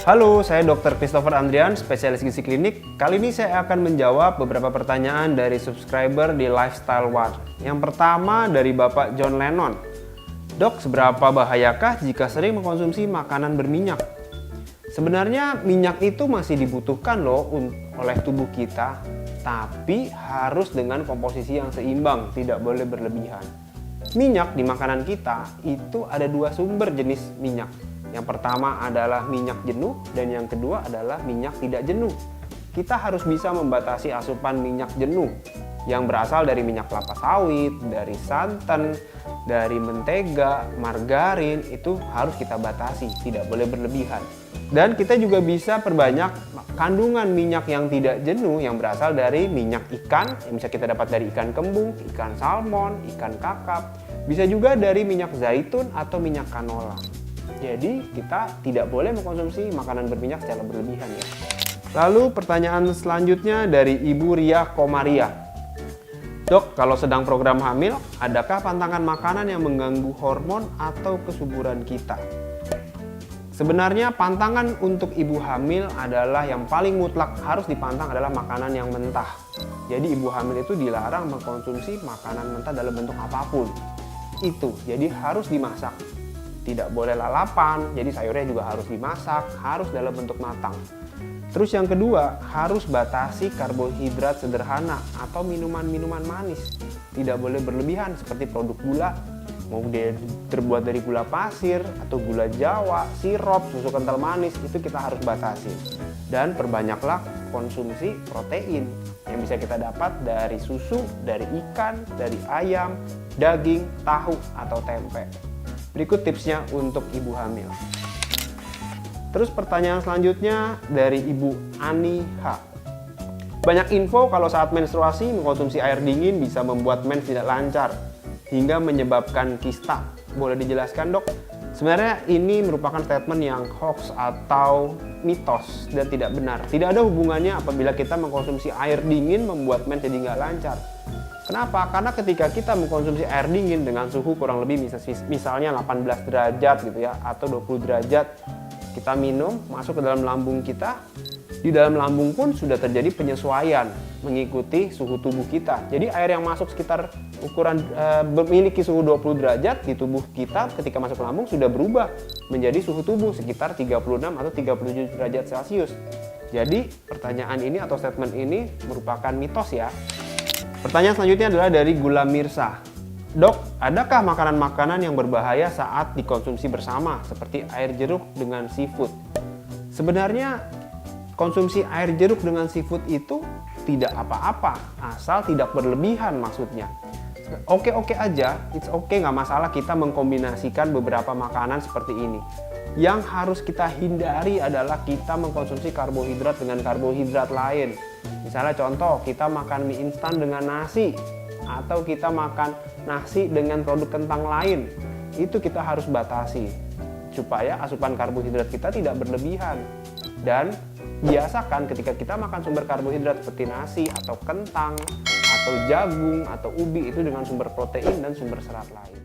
Halo, saya Dr. Christopher Andrian, spesialis gizi klinik. Kali ini saya akan menjawab beberapa pertanyaan dari subscriber di Lifestyle One. Yang pertama dari Bapak John Lennon. Dok, seberapa bahayakah jika sering mengkonsumsi makanan berminyak? Sebenarnya minyak itu masih dibutuhkan loh oleh tubuh kita, tapi harus dengan komposisi yang seimbang, tidak boleh berlebihan. Minyak di makanan kita itu ada dua sumber jenis minyak. Yang pertama adalah minyak jenuh dan yang kedua adalah minyak tidak jenuh. Kita harus bisa membatasi asupan minyak jenuh yang berasal dari minyak kelapa sawit, dari santan, dari mentega, margarin, itu harus kita batasi, tidak boleh berlebihan. Dan kita juga bisa perbanyak kandungan minyak yang tidak jenuh yang berasal dari minyak ikan, yang bisa kita dapat dari ikan kembung, ikan salmon, ikan kakap, bisa juga dari minyak zaitun atau minyak canola. Jadi kita tidak boleh mengkonsumsi makanan berminyak secara berlebihan ya. Lalu pertanyaan selanjutnya dari Ibu Ria Komaria. Dok, kalau sedang program hamil, adakah pantangan makanan yang mengganggu hormon atau kesuburan kita? Sebenarnya pantangan untuk ibu hamil adalah yang paling mutlak harus dipantang adalah makanan yang mentah. Jadi ibu hamil itu dilarang mengkonsumsi makanan mentah dalam bentuk apapun. Itu, jadi harus dimasak. Tidak boleh lalapan, jadi sayurnya juga harus dimasak, harus dalam bentuk matang. Terus yang kedua, harus batasi karbohidrat sederhana atau minuman-minuman manis. Tidak boleh berlebihan seperti produk gula, mau dia terbuat dari gula pasir atau gula jawa, sirup, susu kental manis, itu kita harus batasi. Dan perbanyaklah konsumsi protein yang bisa kita dapat dari susu, dari ikan, dari ayam, daging, tahu, atau tempe. Berikut tipsnya untuk ibu hamil. Terus pertanyaan selanjutnya dari Ibu Ani H. Banyak info kalau saat menstruasi mengkonsumsi air dingin bisa membuat mens tidak lancar hingga menyebabkan kista. Boleh dijelaskan, Dok? Sebenarnya ini merupakan statement yang hoax atau mitos dan tidak benar. Tidak ada hubungannya apabila kita mengkonsumsi air dingin membuat mens jadi nggak lancar. Kenapa? Karena ketika kita mengkonsumsi air dingin dengan suhu kurang lebih misalnya 18 derajat gitu ya, atau 20 derajat, kita minum, masuk ke dalam lambung kita, di dalam lambung pun sudah terjadi penyesuaian mengikuti suhu tubuh kita. Jadi air yang masuk sekitar ukuran memiliki suhu 20 derajat di tubuh kita ketika masuk ke lambung sudah berubah menjadi suhu tubuh sekitar 36 atau 37 derajat Celcius. Jadi pertanyaan ini atau statement ini merupakan mitos ya. Pertanyaan selanjutnya adalah dari Gula Mirsa. Dok, adakah makanan-makanan yang berbahaya saat dikonsumsi bersama seperti air jeruk dengan seafood? Sebenarnya konsumsi air jeruk dengan seafood itu tidak apa-apa, asal tidak berlebihan maksudnya. Oke-oke aja, it's okay, nggak masalah kita mengkombinasikan beberapa makanan seperti ini. Yang harus kita hindari adalah kita mengkonsumsi karbohidrat dengan karbohidrat lain. Misalnya contoh, kita makan mie instan dengan nasi, atau kita makan nasi dengan produk kentang lain. Itu kita harus batasi, supaya asupan karbohidrat kita tidak berlebihan. Dan biasakan ketika kita makan sumber karbohidrat seperti nasi, atau kentang, atau jagung, atau ubi, itu dengan sumber protein dan sumber serat lain.